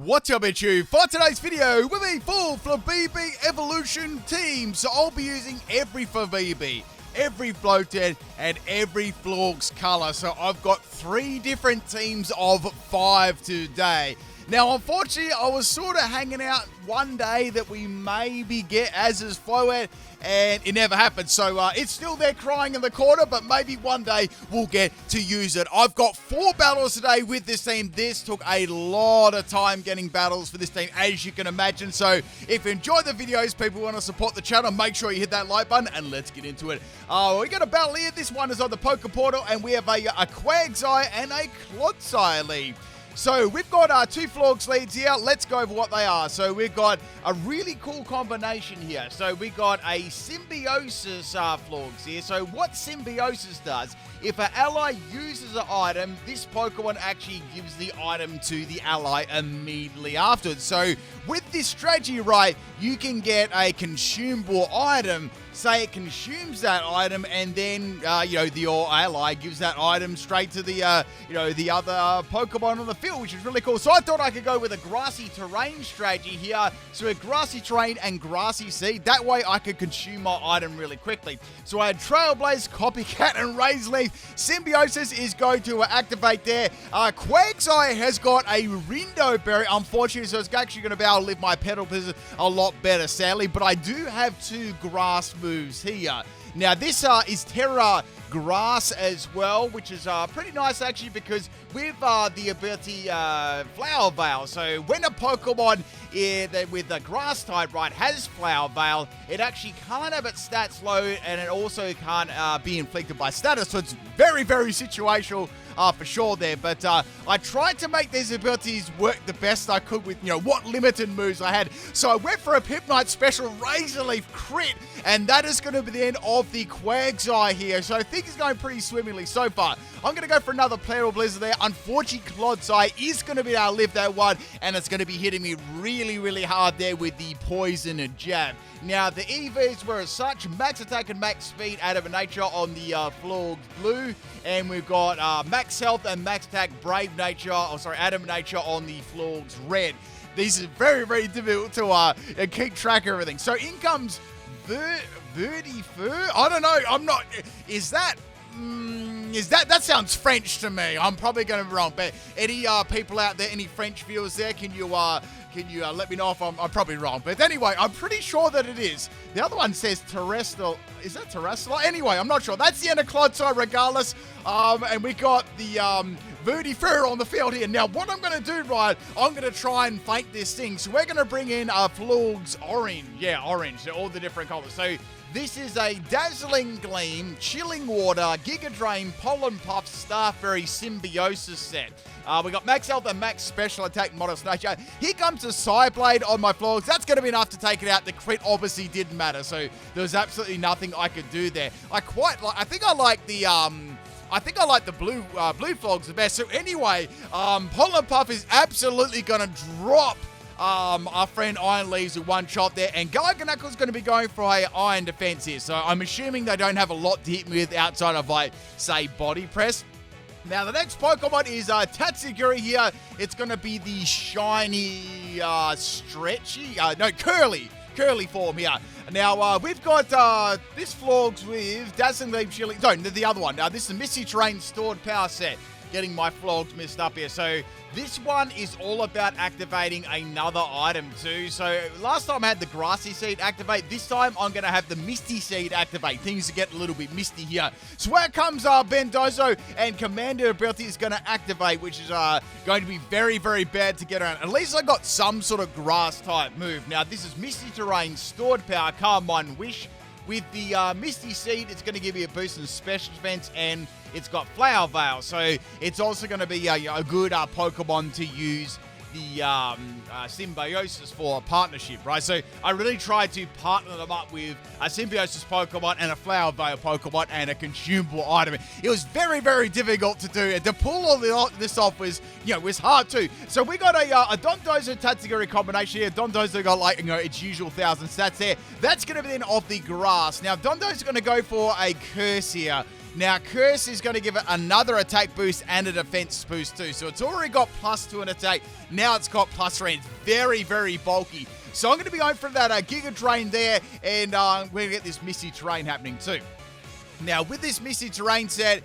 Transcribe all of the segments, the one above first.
What's up, it's you? For today's video, with a full Flabebe Evolution team. So I'll be using every Flabebe, every Floette, and every Florges color. So I've got 3 different teams of 5 today. Now, unfortunately, I was sort of hanging out one day that we maybe get Az Floette, and it never happened. So it's still there crying in the corner, but maybe one day we'll get to use it. I've got 4 battles today with this team. This took a lot of time getting battles for this team, as you can imagine. So if you enjoy the videos, people want to support the channel, make sure you hit that like button, and let's get into it. We got a battle here. This one is on the Poker Portal, and we have a Quagsire and a Clodsire lead. So we've got 2 Florges leads here. Let's go over what they are. So we've got a really cool combination here. So we got a Symbiosis Florges here. So what Symbiosis does, if an ally uses an item, this Pokemon actually gives the item to the ally immediately afterwards. So with this strategy, right, you can get a consumable item. Say it consumes that item, and then your ally gives that item straight to the the other Pokemon on the field, which is really cool. So I thought I could go with a grassy terrain strategy here. So a grassy terrain and grassy seed. That way I could consume my item really quickly. So I had Trailblaze, Copycat, and Razor Leaf. Symbiosis is going to activate there. Quagsire has got a Rindo Berry, unfortunately, so it's actually going to be able to live my Petal Blizzard a lot better, sadly. But I do have 2 grass moves here. Now this is Terra Grass as well, which is pretty nice actually, because with the ability Flower Veil. So when a Pokemon with the grass type, right, has Flower Veil, it actually can't have its stats low, and it also can't be inflicted by status. So it's very, very situational for sure there. But I tried to make these abilities work the best I could with, what limited moves I had. So I went for a Pipnite special Razor Leaf crit, and that is going to be the end of the Quagsire here. So I think it's going pretty swimmingly so far. I'm going to go for another Petal Blizzard there. Unfortunately, Clodsire is going to be able to live that one, and it's going to be hitting me really, really hard there with the Poison Jab. Now, the EVs were as such: max attack and max speed out of nature on the Florges Blue, and we've got max health and max attack Brave Nature, Adam Nature on the Florges Red. These are very, very difficult to keep track of everything. So in comes Verdifur. I don't know. I'm not. Is that that sounds French to me? I'm probably going to be wrong. But any people out there, any French viewers there, can you let me know if I'm probably wrong? But anyway, I'm pretty sure that it is. The other one says terrestrial. Is that terrestrial? Anyway, I'm not sure. That's the end of Clodsire regardless. And we got the Verdifur on the field here. Now, what I'm going to do, right, I'm going to try and fake this thing. So we're going to bring in Florges Orange. Yeah, orange. So all the different colors. So this is a Dazzling Gleam, Chilling Water, Giga Drain, Pollen Puff, Star Fairy Symbiosis set. We got max health and max special attack, Modest Nature. Here comes a Psyblade on my Florges. That's going to be enough to take it out. The crit obviously didn't matter, so there was absolutely nothing I could do there. I think I like the blue Florges the best. So anyway, Pollen Puff is absolutely going to drop our friend Iron Leaves with one shot there, and Garganacle's going to be going for a Iron Defense here. So I'm assuming they don't have a lot to hit me with outside of, say, Body Press. Now, the next Pokemon is Tatsugiri here. It's going to be the shiny, curly form here. Now, we've got this Florges with Dazzling Gleam, Chilling... No, the other one. Now, this is a Misty Terrain Stored Power set. Getting my Florges mixed up here. So this one is all about activating another item too. So last time I had the Grassy Seed activate. This time I'm going to have the Misty Seed activate. Things get a little bit misty here. So where comes Bendozo, and Commander ability is going to activate, which is going to be very, very bad to get around. At least I got some sort of grass type move. Now this is Misty Terrain, Stored Power, Calm Mind, Wish. With the Misty Seed, it's going to give you a boost in special defense, and it's got Flower Veil. So it's also going to be a good Pokemon to use the Symbiosis for a partnership, right? So I really tried to partner them up with a Symbiosis Pokemon and a Flower Veil Pokemon and a consumable item. It was very, very difficult to do, and to pull all this off was hard too. So we got a Dondozo Tatsugiri combination here. Dondozo got its usual 1,000 stats there. That's going to be then off the grass. Now Dondozo's going to go for a Curse here. Now, Curse is going to give it another attack boost and a defense boost too. So it's already got +2 in attack. Now it's got +3. It's very, very bulky. So I'm going to be going for that Giga Drain there, and we're going to get this Misty Terrain happening too. Now, with this Misty Terrain set,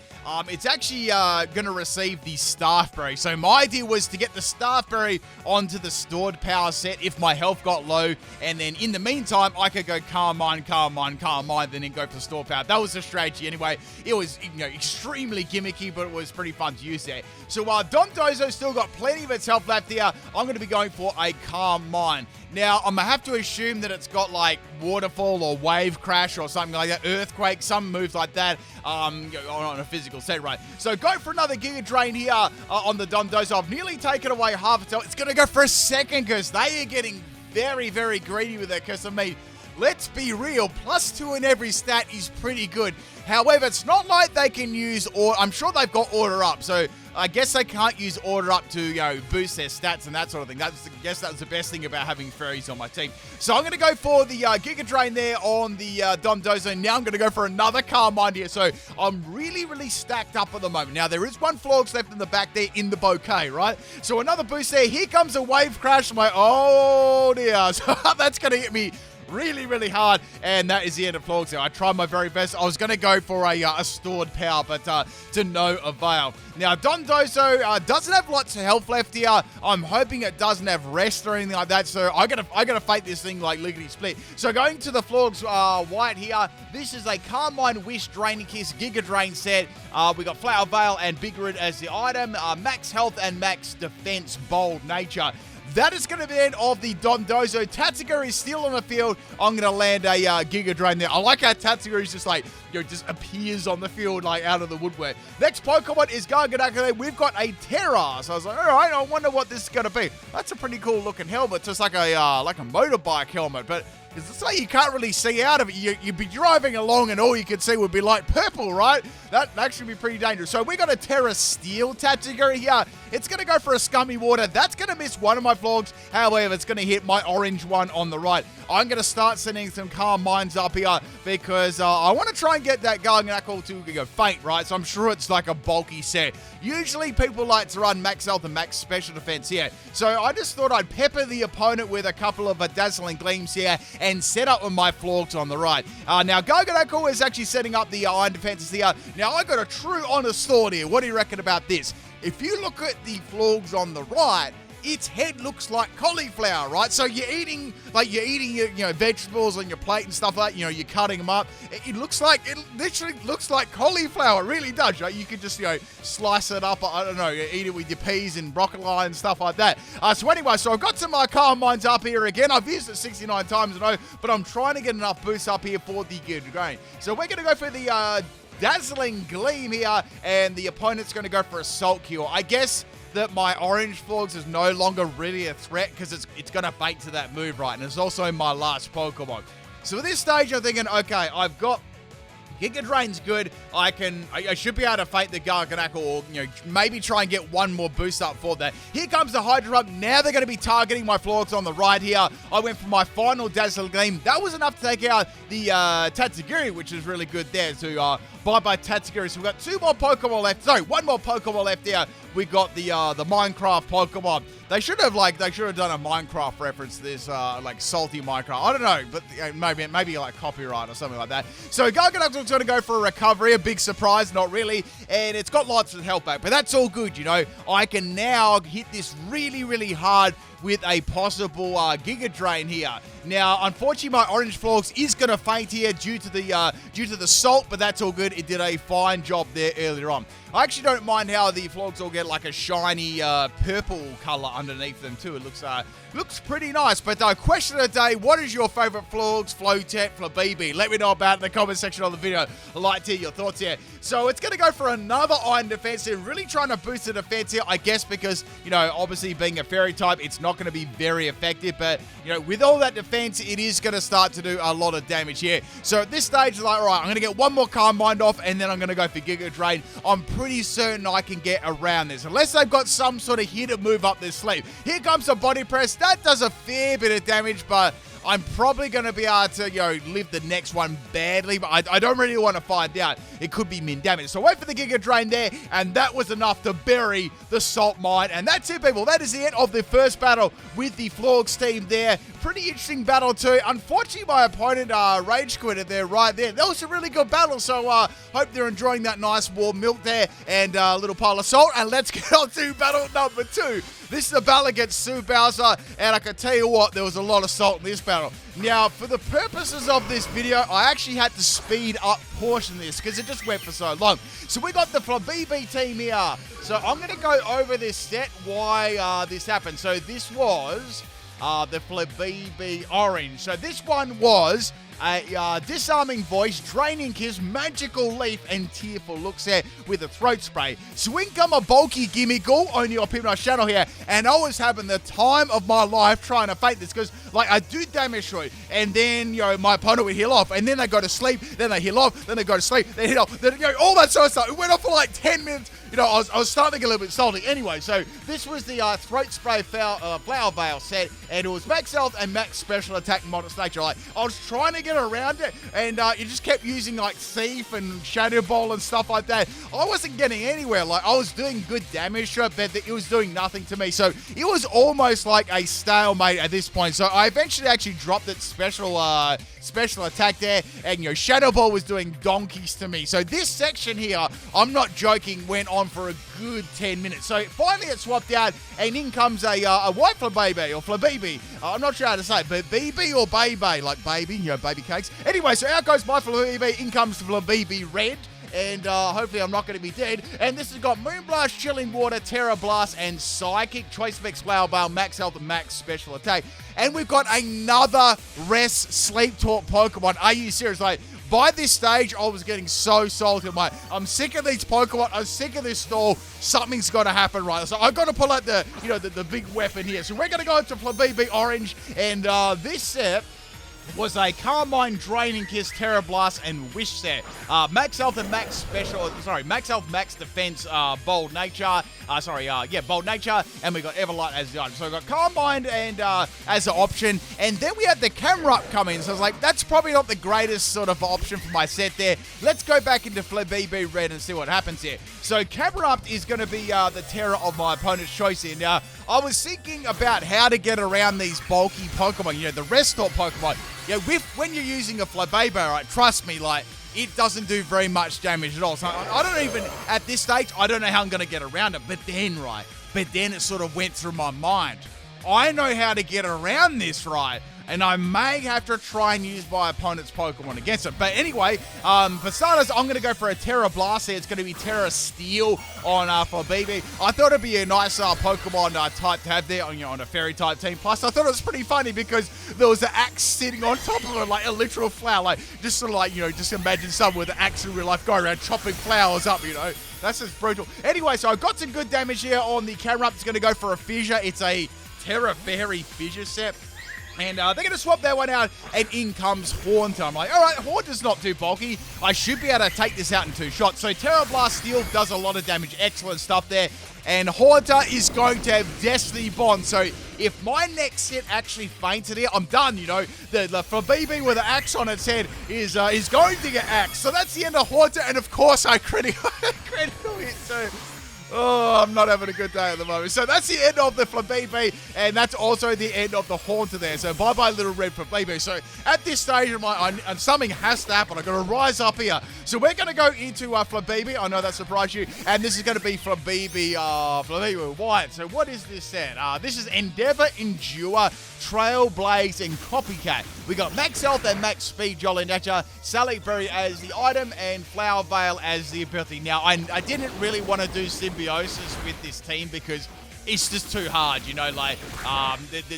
it's actually going to receive the Staff Berry. So my idea was to get the Staff Berry onto the Stored Power set if my health got low, and then in the meantime, I could go Calm Mind, then go for Stored Power. That was the strategy anyway. It was, extremely gimmicky, but it was pretty fun to use there. So while Dondozo still got plenty of its health left here, I'm going to be going for a Calm Mind. Now, I'm going to have to assume that it's got, like, Waterfall or Wave Crash or something like that, Earthquake, some moves like that, on a physical set, right? So go for another Giga Drain here on the Dondozo. I've nearly taken away half its health. It's going to go for a second curse. They are getting very, very greedy with that curse. I mean, let's be real, +2 in every stat is pretty good. However, it's not like they can use, or I'm sure they've got Order Up, so I guess they can't use Order Up to, boost their stats and that sort of thing. I guess that was the best thing about having fairies on my team. So I'm going to go for the Giga Drain there on the Dondozo. Now I'm going to go for another Calm Mind here. So I'm really, really stacked up at the moment. Now, there is one Florges left in the back there in the bouquet, right? So another boost there. Here comes a Wave Crash. I'm like, oh dear. So that's going to hit me really, really hard, and that is the end of Florges. I tried my very best. I was going to go for a Stored Power, but to no avail. Now, Dondozo doesn't have lots of health left here. I'm hoping it doesn't have rest or anything like that, so I gotta fight this thing like lickety split. So going to the Florges White here, this is a Calm Mind, Wish, Draining Kiss, Giga Drain set. We got Flower Veil and Big Root as the item, max health and max defense, Bold Nature. That is going to be the end of the Dondozo. Tatsugiri is still on the field. I'm going to land a Giga Drain there. I like how Tatsugiri is just like, just appears on the field like out of the woodwork. Next Pokemon is Garganacl. We've got a Terra. So I was like, all right, I wonder what this is going to be. That's a pretty cool looking helmet. Just like a motorbike helmet, but it's like you can't really see out of it. You'd be driving along and all you could see would be like purple, right? That actually be pretty dangerous. So we got a Terra Steel Tatsugiri here. It's going to go for a Scummy Water. That's going to miss one of my Florges. However, it's going to hit my orange one on the right. I'm going to start sending some Calm Minds up here because I want to try and get that Garganacl to go faint, right? So I'm sure it's like a bulky set. Usually people like to run max health and max special defense here. So I just thought I'd pepper the opponent with a couple of Dazzling Gleams here and set up with my Florges on the right. Now, Garganacl is actually setting up the Iron defenses here. Now, I got a true honest thought here. What do you reckon about this? If you look at the Florges on the right, its head looks like cauliflower, right? So you're eating your vegetables on your plate and stuff like that. You're cutting them up. It literally looks like cauliflower. It really does, right? You could just, slice it up. I don't know, eat it with your peas and broccoli and stuff like that. So anyway, so I've got some Calm Minds up here again. I've used it 69 times, but I'm trying to get enough boosts up here for the Giga Drain. So we're going to go for the Dazzling Gleam here, and the opponent's going to go for Assault Cure. I guess that my orange Florges is no longer really a threat because it's going to faint to that move, right? And it's also my last Pokemon. So at this stage, I'm thinking, okay, I've got Giga Drain's good. I should be able to fake the Garganacl or, maybe try and get one more boost up for that. Here comes the Hydro Pump. Now they're going to be targeting my Florges on the right here. I went for my final Dazzling Gleam. That was enough to take out the Tatsugiri, which is really good there to bye-bye Tatsugiri. So we've got two more Pokemon left. Sorry, one more Pokemon left here. We got the Minecraft Pokemon. They should have done a Minecraft reference to this, like salty Minecraft. I don't know, but maybe like copyright or something like that. So Garganacl's going to go for a recovery, a big surprise, not really, and it's got lots of health back, but that's all good, I can now hit this really, really hard with a possible Giga Drain here. Now, unfortunately, my orange Florges is going to faint here due to the salt, but that's all good. It did a fine job there earlier on. I actually don't mind how the Florges all get like a shiny purple color underneath them too. It looks pretty nice. But question of the day, what is your favorite Florges, Floette, Flabebe? Let me know about it in the comment section of the video. I'd like to hear your thoughts here. So it's going to go for another Iron defense here. Really trying to boost the defense here, I guess, because, obviously being a fairy type, it's not going to be very effective. But, with all that defense, it is going to start to do a lot of damage here. So at this stage, like, all right, I'm going to get one more Calm Mind off, and then I'm going to go for Giga Drain. I'm pretty certain I can get around this, unless they've got some sort of hidden move up their sleeve. Here comes the Body Press. That does a fair bit of damage, but I'm probably going to be able to, live the next one badly, but I don't really want to find out. It could be min damage. So wait for the Giga Drain there, and that was enough to bury the Salt Mine. And that's it, people. That is the end of the first battle with the Florges team there. Pretty interesting battle too. Unfortunately, my opponent rage quitted there right there. That was a really good battle, so hope they're enjoying that nice warm milk there and a little pile of salt. And let's get on to battle number 2. This is a battle against Sue Bowser, and I can tell you what, there was a lot of salt in this battle. Now, for the purposes of this video, I actually had to speed up portion this because it just went for so long. So we got the Flabebe team here. So I'm going to go over this set, why this happened. So this was the Flabebe Orange. So this one was a disarming voice, draining kiss, magical leaf, and tearful looks there with a throat spray. So in come a bulky gimmickle on your Pimno's channel here, and I was having the time of my life trying to fake this because, I do damage through, and then, my opponent would heal off, and then they go to sleep, then they heal off, then they go to sleep, they heal off, then, all that sort of stuff. It went on for like 10 minutes. I was starting to get a little bit salty. Anyway, so this was the throat spray flower veil set, and it was max health and max special attack modest nature. I was trying to get around it, and you just kept using Thief and Shadow Ball and stuff like that. I wasn't getting anywhere. I was doing good damage to it, but it was doing nothing to me. So it was almost like a stalemate at this point. So I eventually actually dropped its special attack there, and Shadow Ball was doing donkeys to me. So this section here, I'm not joking, went on for a good 10 minutes. So finally it swapped out, and in comes a white Flabebe, or Flabebe. I'm not sure how to say it, but BB or Baby, like baby, baby cakes. Anyway, so out goes my Flabebe, in comes the Flabebe Red. And hopefully I'm not going to be dead. And this has got Moonblast, Chilling Water, Terra Blast, and Psychic, Choice Specs, Flower Bale, Max Health, and Max Special Attack. And we've got another Rest Sleep Talk Pokemon. Are you serious? By this stage, I was getting so salty. I'm sick of these Pokemon. I'm sick of this stall. Something's got to happen, right? So I've got to pull out the big weapon here. So we're going to go into Flabebe Orange, and this set was a Carmine, Draining Kiss, Terra Blast, and Wish set. Max Health and Max Health, Max Defense, Bold Nature. Bold Nature, and we got Everlight as the item. So we got Carmine and as an option, and then we had the Camera Up come in. So I was like, that's probably not the greatest sort of option for my set there. Let's go back into Flabebe Red and see what happens here. So Camera Up is going to be the Terra of my opponent's choice here. Now, I was thinking about how to get around these bulky Pokemon, the Restore Pokemon. When you're using a Flabebe, right, trust me, it doesn't do very much damage at all. So I don't even, at this stage, I don't know how I'm going to get around it. But then it sort of went through my mind. I know how to get around this, right? And I may have to try and use my opponent's Pokemon against it. But anyway, for starters, I'm going to go for a Terra Blast here. It's going to be Terra Steel on Flabebe. I thought it'd be a nice Pokemon type to have there on a Fairy type team. Plus, I thought it was pretty funny because there was an axe sitting on top of it, like a literal flower. Just sort of just imagine someone with an axe in real life going around chopping flowers up, That's just brutal. Anyway, so I got some good damage here on the Camera Up. It's going to go for a Fissure. It's a Terra Fairy Fissure set. And they're going to swap that one out, and in comes Haunter. I'm like, all right, Haunter's not too bulky. I should be able to take this out in 2 shots. So Terra Blast Steel does a lot of damage. Excellent stuff there. And Haunter is going to have Destiny Bond. So if my next set actually fainted here, I'm done, The Flabebe with an axe on its head is going to get axed. So that's the end of Haunter, and of course I critical hit too. Oh, I'm not having a good day at the moment. So that's the end of the Flabebe, and that's also the end of the Haunter there. So bye-bye, little red Flabebe. So at this stage, and something has to happen. I've got to rise up here. So we're going to go into Flabebe. I know that surprised you. And this is going to be Flabebe White. So what is this set? This is Endeavor, Endure, Trailblaze, and Copycat. We got Max Health and Max Speed, Jolly Nature, Sally Berry as the item, and Flower Veil as the ability. Now, I didn't really want to do Symbiosis with this team because it's just too hard,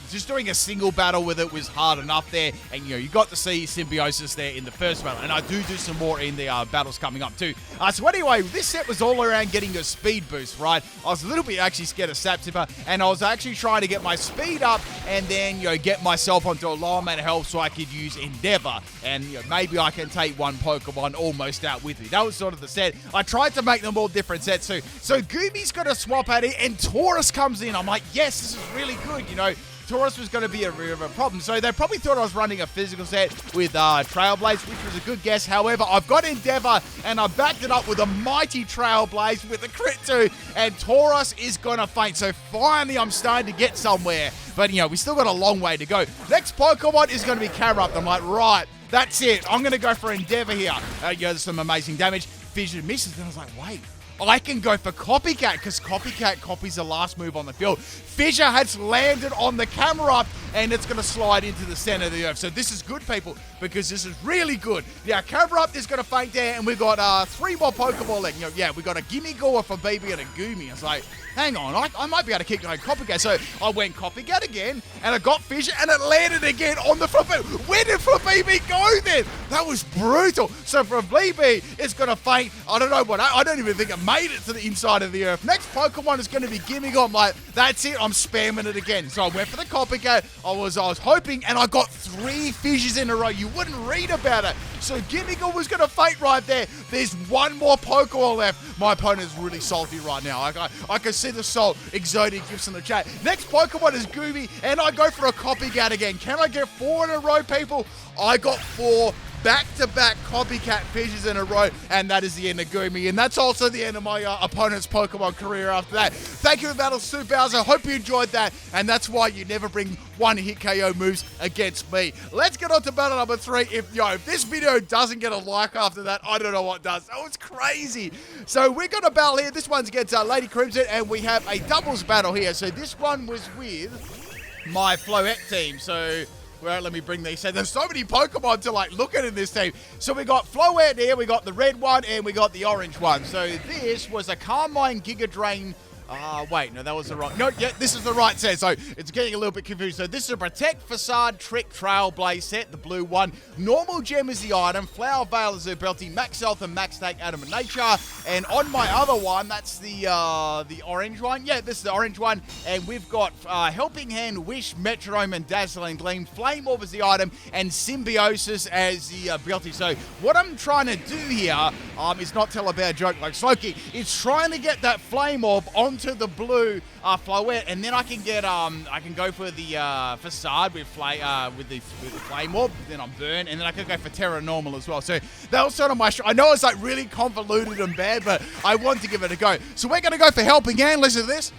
just doing a single battle with it was hard enough there, and you got to see Symbiosis there in the first battle, and I do some more in the battles coming up too. So anyway, this set was all around getting a speed boost, right? I was a little bit actually scared of Sap Tipper, and I was actually trying to get my speed up, and then get myself onto a lower amount of health so I could use Endeavor, and maybe I can take one Pokemon almost out with me. That was sort of the set. I tried to make them all different sets too. So Gooby's got to swap out it, and Taurus comes in. I'm like, yes, this is really good, Tauros was going to be a bit of a problem. So they probably thought I was running a physical set with Trailblaze, which was a good guess. However, I've got Endeavor, and I backed it up with a mighty Trailblaze with a crit too, and Tauros is going to faint. So finally, I'm starting to get somewhere. But, we still got a long way to go. Next Pokemon is going to be Camerupt. I'm like, right, that's it. I'm going to go for Endeavor here. There's some amazing damage. Fissure misses. Then I was like, wait. I can go for Copycat because Copycat copies the last move on the field. Fissure has landed on the Camerupt and it's going to slide into the center of the earth. So this is good, people, because this is really good. Yeah, Camerupt is going to faint there, and we've got 3 more Pokeball left. We got a Gimmighoul, a Flabebe, and a Goomy. It's like, hang on, I might be able to keep going Copycat. So I went Copycat again, and I got Fissure, and it landed again on the Flabebe. Where did Flabebe go then? That was brutal. So Flabebe is going to faint. I don't know what. I don't even think it made it to the inside of the earth. Next Pokemon is going to be Gimmighoul. I'm like, that's it. I'm spamming it again. So I went for the Copycat. I was hoping, and I got 3 Fissures in a row. You wouldn't read about it. So Gimmighoul was going to faint right there. There's 1 more Pokeball left. My opponent's really salty right now. I can see the salt exuding gifts in the chat. Next Pokemon is Goomy, and I go for a Copycat again. Can I get 4 in a row, people? I got 4 back-to-back Copycat Fissures in a row, and that is the end of Goomy, and that's also the end of my opponent's Pokemon career after that. Thank you for Battle Super Bowser. Hope you enjoyed that, and that's why you never bring one-hit KO moves against me. Let's get on to battle number 3. If this video doesn't get a like after that, I don't know what does. That was crazy. So we're going to battle here. This one's against Lady Crimson, and we have a doubles battle here. So this one was with my Floette team. So well, let me bring these. So there's so many Pokemon to look at in this team. So we got Floette here, we got the red one, and we got the orange one. So this was a Carmine Giga Drain. Wait, no, that was the right. No, yeah, this is the right set. So it's getting a little bit confused. So this is a Protect, Facade, Trick, Trailblaze set, the blue one. Normal Gem is the item. Flower Veil is the ability. Max Health and Max Attack, Adamant Nature. And on my other one, that's the orange one. Yeah, this is the orange one. And we've got Helping Hand, Wish, Metronome, and Dazzling Gleam. Flame Orb is the item, and Symbiosis as the ability. So what I'm trying to do here is not tell a bad joke like Slowkey. It's trying to get that Flame Orb onto the blue Floette, and then I can get I can go for the Facade with the Flame Orb, then I'm Burn, and then I can go for Terra Normal as well. So that was sort of my I know it's really convoluted and bad, but I want to give it a go. So we're gonna go for Helping Hand. Listen to this.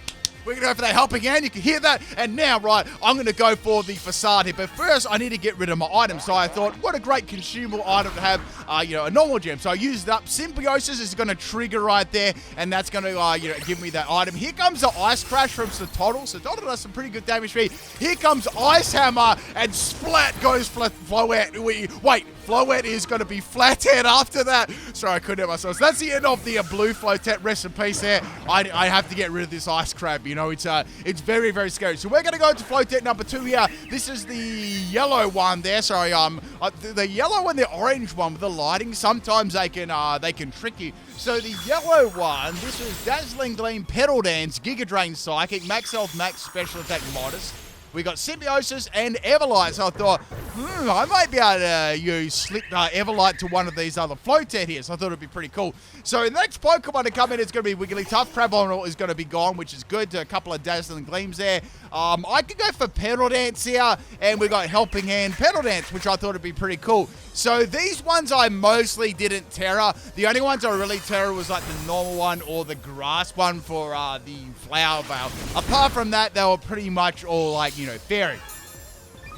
We're going to go for that Helping Hand. You can hear that. And now, right, I'm going to go for the Facade here. But first, I need to get rid of my item. So I thought, what a great consumable item to have, a normal gem. So I used it up. Symbiosis is going to trigger right there. And that's going to, give me that item. Here comes the Ice Crash from Sotodle. Sotodle does some pretty good damage to me. Here comes Ice Hammer. And splat goes Floette. Wait. Floette is going to be Flathead after that. Sorry, I couldn't help myself. So that's the end of the blue Floette. Rest in peace there. I have to get rid of this Ice Crab. It's very, very scary. So we're going to go to Floette number 2 here. This is the yellow one there. Sorry, the yellow and the orange one with the lighting. Sometimes they can trick you. So the yellow one, this was Dazzling Gleam, Pedal Dance, Giga Drain Psychic, Max Health, Max Special Attack, Modest. We got Symbiosis and Everlight. So I thought, I might be able to use slip Everlight to one of these other Floette here. So I thought it'd be pretty cool. So the next Pokemon to come in is going to be Wigglytuff. Crabonal is going to be gone, which is good. A couple of Dazzling Gleams there. I could go for Pedal Dance here. And we got Helping Hand, Pedal Dance, which I thought would be pretty cool. So these ones I mostly didn't terror. The only ones I really terror was the normal one or the grass one for the Flower Veil. Apart from that, they were pretty much all fairy.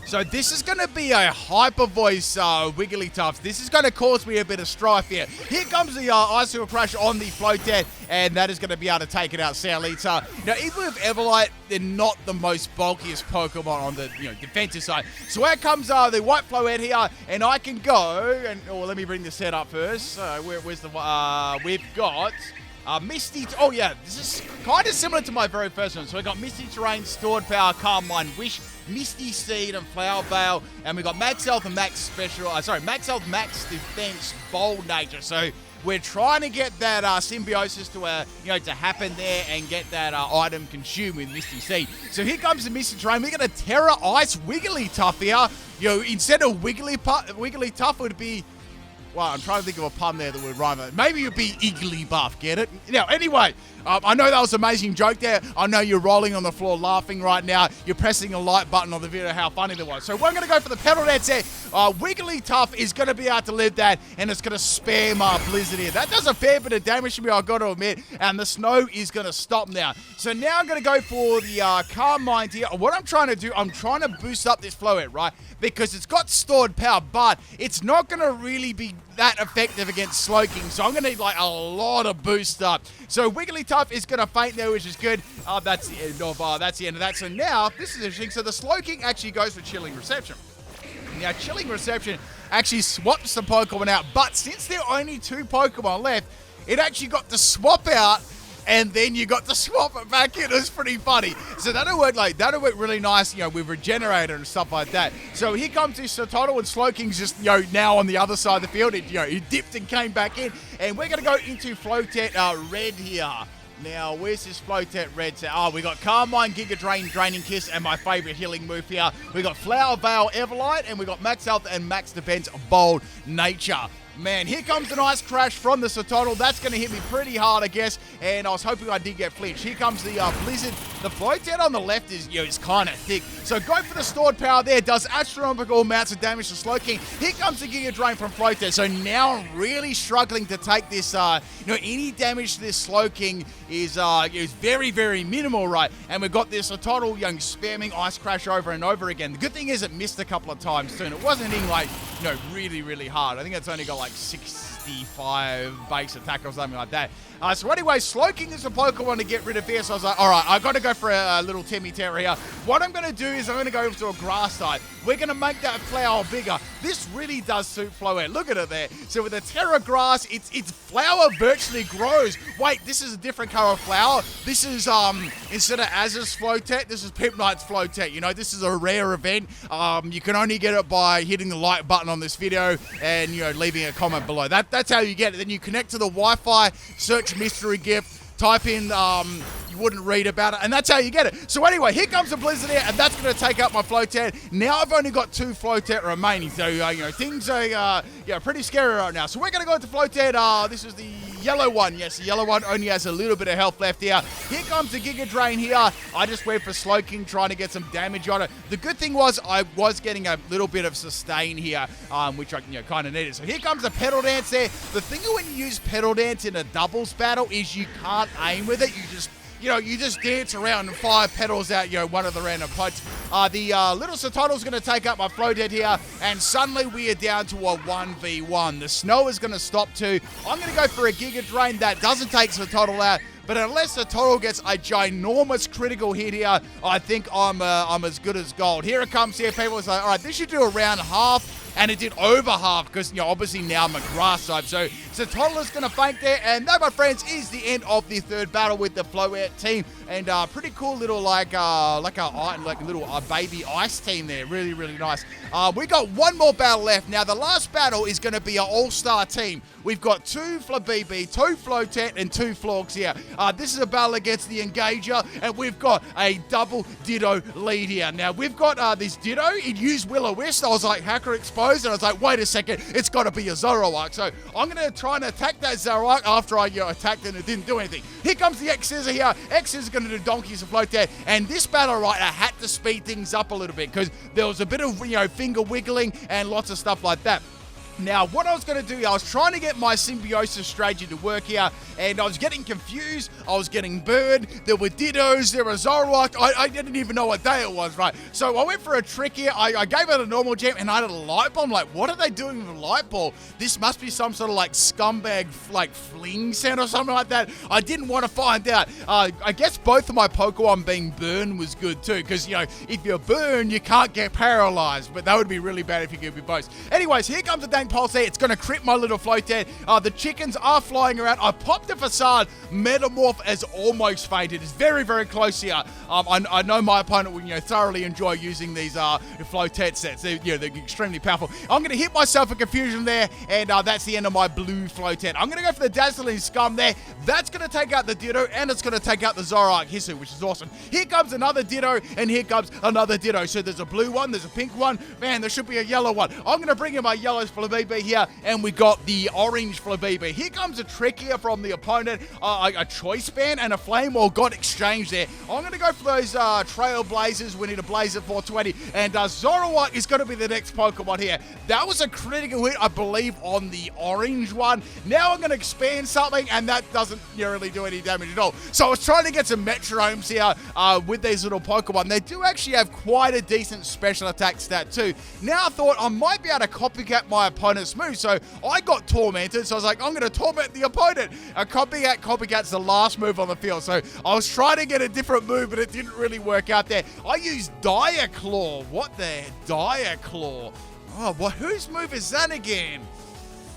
So this is going to be a Hyper Voice Wigglytuff. This is going to cause me a bit of strife here. Here comes the Icicle Crush on the Floette, and that is going to be able to take it out soundly. Now, even with Everlight, they're not the most bulkiest Pokemon on the defensive side. So out comes the white Floette here, and I can go, and let me bring the set up first. Where's the, we've got Misty, oh yeah, this is kind of similar to my very first one. So we got Misty Terrain, Stored Power, Carmine Wish, Misty Seed, and Flower Veil. And we got Max Health and Max Special, Max Health, Max Defense, Bold Nature. So we're trying to get that Symbiosis to to happen there and get that item consumed with Misty Seed. So here comes the Misty Terrain. We're going to Terra Ice Wigglytuff here. Instead of Wigglytuff, it would be... Well, I'm trying to think of a pun there that would rhyme. Maybe you'd be eagerly buff, get it? Now, anyway, I know that was an amazing joke there. I know you're rolling on the floor laughing right now. You're pressing a like button on the video, how funny that was. So we're going to go for the pedal dance there. Wigglytuff is going to be able to live that, and it's going to spam our Blizzard here. That does a fair bit of damage to me, I've got to admit, and the snow is going to stop now. So now I'm going to go for the Calm Mind here. What I'm trying to do, I'm trying to boost up this Floette, right? Because it's got stored power, but it's not going to really be that effective against Slowking, so I'm going to need like a lot of boost up. So Wigglytuff is going to faint there, which is good. That's the end of that. So now, this is interesting. So the Slowking actually goes for Chilling Reception. Now, Chilling Reception actually swaps the Pokemon out, but since there are only 2 Pokemon left, it actually got to swap out, and then you got to swap it back in. It was pretty funny. So that'll work really nice, with Regenerator and stuff like that. So here comes this Totodile, and Slowking's just, now on the other side of the field. It dipped and came back in. And we're going to go into Floette Red here. Now, where's this Floette Red? We got Calm Mind, Giga Drain, Draining Kiss, and my favorite healing move here. We got Flower Veil, Everlight, and we got Max Health and Max Defense, Bold Nature. Man, here comes the nice crash from the Totodile. That's going to hit me pretty hard, I guess, and I was hoping I did get flinched. Here comes the Blizzard. The Floette on the left is kind of thick, so go for the stored power there. Does astronomical amounts of damage to Slowking. Here comes the Giga Drain from Floette. So now I'm really struggling to take this. Any damage to this Slowking is very, very minimal, right? And we've got this Totodile spamming Ice Crash over and over again. The good thing is it missed a couple of times too, and it wasn't hitting really, really hard. I think it's only got like 65 base attack or something like that. So anyway, Slowking is a Pokemon to get rid of here. So I was like, all right, I've got to go for a little Timmy Terror here. What I'm going to do is I'm going to go into a Grass type. We're going to make that flower bigger. This really does suit Floette. Look at it there. So with the Terra Grass, its flower virtually grows. Wait, this is a different color of flower. This is, instead of Az's Floette, this is Pipnite's Floette. This is a rare event. You can only get it by hitting the like button on this video and, leaving a comment below. That's how you get it. Then you connect to the Wi-Fi, search mystery gift, type in you wouldn't read about it, and that's how you get it. So anyway, here comes the Blizzard here, and that's going to take out my Floette. Now I've only got 2 Floette remaining, so things are pretty scary right now. So we're going to go into Floette. This is the yellow one. Yes, the yellow one only has a little bit of health left here. Here comes the Giga Drain here. I just went for Slowking, trying to get some damage on it. The good thing was I was getting a little bit of sustain here, which I kind of needed. So here comes the Pedal Dance there. The thing when you use Pedal Dance in a doubles battle is you can't aim with it. You just dance around and fire petals out, one of the random punts. The little Totodile's going to take up my Floette here, and suddenly we are down to a 1v1. The snow is going to stop too. I'm going to go for a Giga Drain that doesn't take Totodile out, but unless the Totodile gets a ginormous critical hit here, I think I'm as good as gold. Here it comes here. People say, all right, this should do around half. And it did over half because, obviously now I'm a Grass type. So Totodile is going to faint there. And that, my friends, is the end of the 3rd battle with the Floette team. And pretty cool little, little baby ice team there. Really, really nice. We got one more battle left. Now, the last battle is going to be an all-star team. We've got 2 Flabebe, 2 Floette, and 2 Florges here. This is a battle against the Engager, and we've got a double Ditto lead here. Now, we've got this Ditto. It used Will-O-Wisp. I was like, Hacker Exposed. And I was like, wait a second, it's got to be a Zoroark. So I'm going to try and attack that Zoroark after I attacked it and it didn't do anything. Here comes the X-Scissor here. X-Scissor going to do Donkeys and Floette. And this battle, right, I had to speed things up a little bit because there was a bit of, finger wiggling and lots of stuff like that. Now, what I was going to do, I was trying to get my symbiosis strategy to work here, and I was getting confused. I was getting burned. There were Dittos. There were Zoroark. I didn't even know what day it was, right? So I went for a trick here. I gave it a normal gem, and I had a light ball. I'm like, what are they doing with a light ball? This must be some sort of, scumbag, fling sound or something like that. I didn't want to find out. I guess both of my Pokemon being burned was good, too, because, if you're burned, you can't get paralyzed, but that would be really bad if you could be both. Anyways, here comes the dang Pulse there. It's going to crit my little Floette. The chickens are flying around. I popped the Facade. Metamorph has almost fainted. It's very, very close here. I know my opponent will thoroughly enjoy using these Floette sets. They're extremely powerful. I'm going to hit myself a Confusion there, and that's the end of my blue Floette. I'm going to go for the Dazzling Scum there. That's going to take out the Ditto, and it's going to take out the Zoroark Hisu, which is awesome. Here comes another Ditto, and here comes another Ditto. So there's a blue one, there's a pink one. Man, there should be a yellow one. I'm going to bring in my yellow Flabebe Flabebe here, and we got the orange Flabebe. Here comes a trick here from the opponent. A choice band and a flame wall got exchanged there. I'm going to go for those Trailblazers. We need a Blazer 420, and Zoroark is going to be the next Pokemon here. That was a critical hit, I believe, on the orange one. Now I'm going to expand something, and that doesn't really do any damage at all. So I was trying to get some Metronomes here with these little Pokemon. They do actually have quite a decent special attack stat too. Now I thought I might be able to copycat my opponent's move, so I got Tormented. So I was like, I'm going to torment the opponent. A copycat's the last move on the field. So I was trying to get a different move, but it didn't really work out there. I used Dire Claw. What the Dire Claw? Oh, whose move is that again?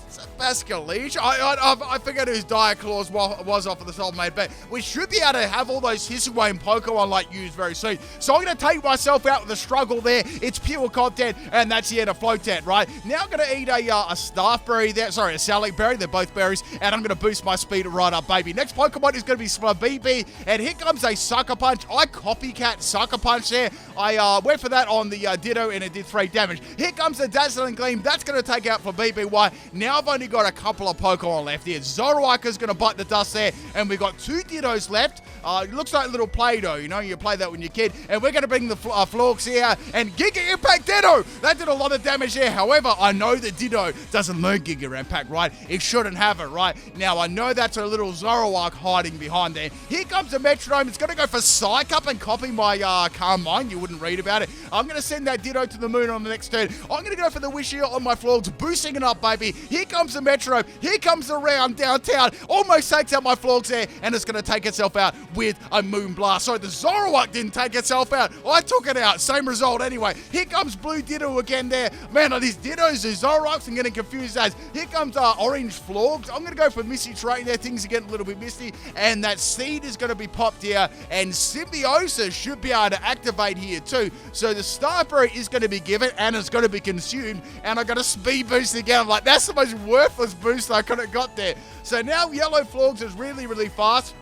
Is that Bascalige? I forget whose Dire Claws was off of the Soul Mate, but we should be able to have all those Hisuian Pokemon like used very soon. So I'm going to take myself out with a struggle there. It's pure content, and that's the end of Floette, right? Now I'm going to eat a Staff Berry there. Sorry, a Salic Berry. They're both berries, and I'm going to boost my speed right up, baby. Next Pokemon is going to be Flabebe, and here comes a Sucker Punch. I copycat Sucker Punch there. I went for that on the Ditto, and it did 3 damage. Here comes the Dazzling Gleam. That's going to take out Flabebe. Why? Now I've only got a couple of Pokemon left here. Zoroark is going to bite the dust there, and we've got 2 Dittos left. It looks like a little Play-Doh, you know, you play that when you're a kid. And we're going to bring the Florges here, and Giga Impact Ditto! That did a lot of damage there. However, I know that Ditto doesn't learn Giga Impact, right? It shouldn't have it, right? Now, I know that's a little Zoroark hiding behind there. Here comes the Metronome. It's going to go for Psych Up and copy my Calm Mind. You wouldn't read about it. I'm going to send that Ditto to the moon on the next turn. I'm going to go for the Wish here on my Florges, boosting it up, baby. Here comes the Metronome. Here comes the round downtown. Almost takes out my Florges there, and it's going to take itself out with a Moon Blast. So the Zoroark didn't take itself out. I took it out. Same result anyway. Here comes Blue Ditto again there. Man, are these Dittos and Zoroarks? I'm getting confused as. Here comes Orange Florges. I'm going to go for Misty Terrain there. Things are getting a little bit misty, and that Seed is going to be popped here, and Symbiosis should be able to activate here too. So the Star Berry is going to be given, and it's going to be consumed, and I got a speed boost again. I'm like, that's the most worthless boost I could have got there. So now Yellow Florges is really, really fast.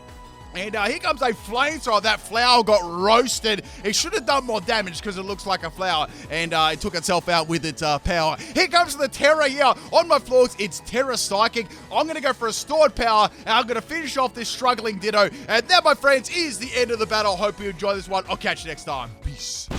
And here comes a Flamethrower. That flower got roasted. It should have done more damage because it looks like a flower. And it took itself out with its power. Here comes the Terra here. On my Florges, it's Terra Psychic. I'm going to go for a stored power. And I'm going to finish off this struggling Ditto. And that, my friends, is the end of the battle. Hope you enjoy this one. I'll catch you next time. Peace.